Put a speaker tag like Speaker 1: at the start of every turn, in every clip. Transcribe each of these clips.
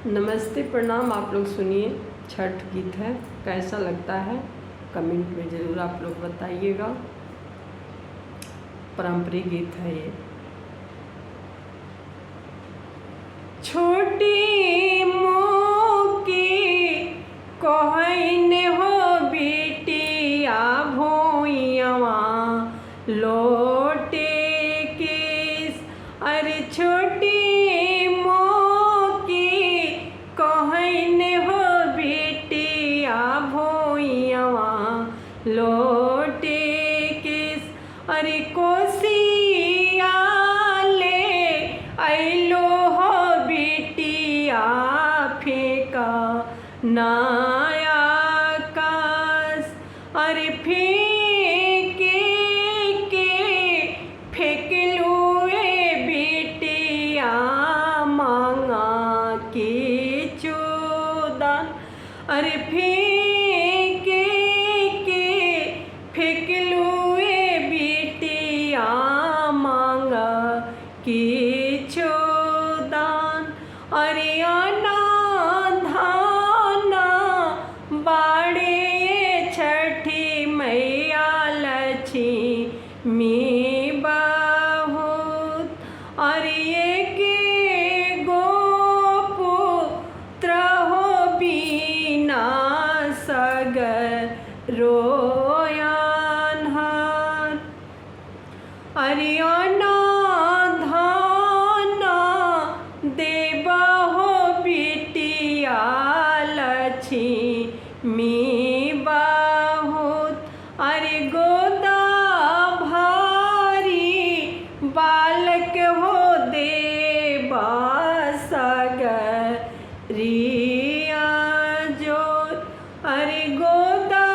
Speaker 1: नमस्ते प्रणाम। आप लोग सुनिए, छठ गीत है, कैसा लगता है कमेंट में ज़रूर आप लोग बताइएगा। पारंपरिक गीत है ये। छोटी मोकी कहन हो बेटिया भोइयावा लोटे केस। अरे छोटी कहन हो बेटिया भोइयावा लोटे केस। अरे कोसिया ले अइलो हो बेटिया फेंका नाया कास। अरे फेंके फेंकलू बेटिया मांगा के चोदन। अरे फेंके फेंकलू बेटिया मांगा के चोदन। अरे आना धाना बाड़े छठी मैया लक्ष्मी बहुत। अरे रोयान हार। अरियाना धाना देवा हो बेटिया लक्ष्मी बहुत। अरे गोदा भारी बालक हो देवा सगरिया जोत। अरे गोदा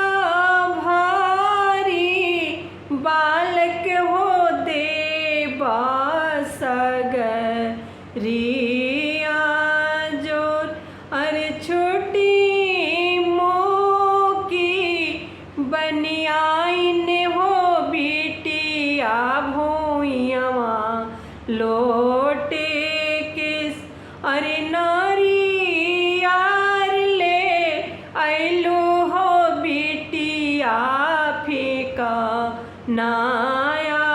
Speaker 1: बालक हो देवा सगरिया जोर। अरे छोटी मोकी बनियाइन हो बेटिया भोइयावा लोटे केस। अरे नारियार ले अइलो हो बेटिया फेंका नाया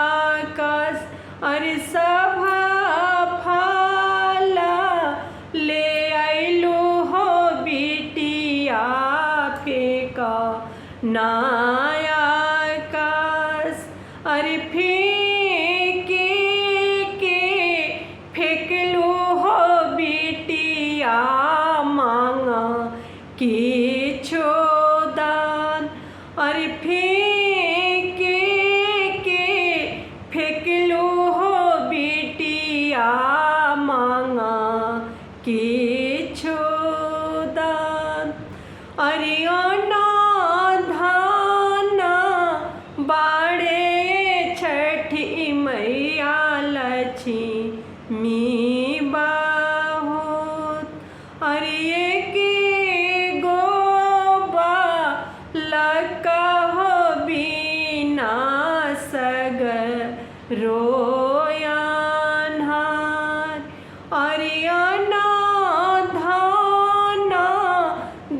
Speaker 1: कस। अरे सभा फाला ले अइलो हो बेटिया फेंका नाया कस। अरे फेंके फेंकलू हो बेटिया मांगा के चोदन। अरे फेंकलू हो बेटिया मांगा के चोदन। अरे आना धाना बाड़े छठी मैया लक्ष्मी बहुत। अरे गो बालका हो बिना रोयान हार। अरियाना धाना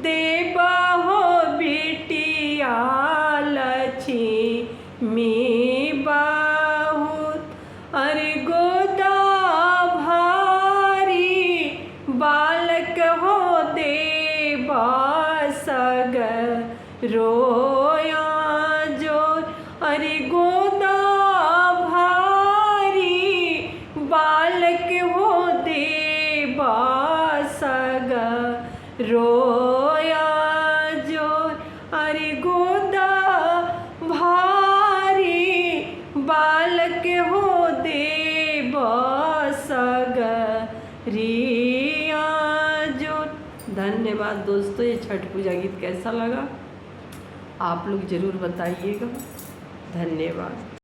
Speaker 1: देवा हो बेटिया लक्ष्मी बहुत। अरे गोदा भारी बालक हो देवा सगरोया जोर। अरे गोदा बालक हो देवा सगरोया जोर। अरे गोदा भारी बालक हो देवा सगरिया जोर। धन्यवाद दोस्तों। ये छठ पूजा गीत कैसा लगा आप लोग ज़रूर बताइएगा। धन्यवाद।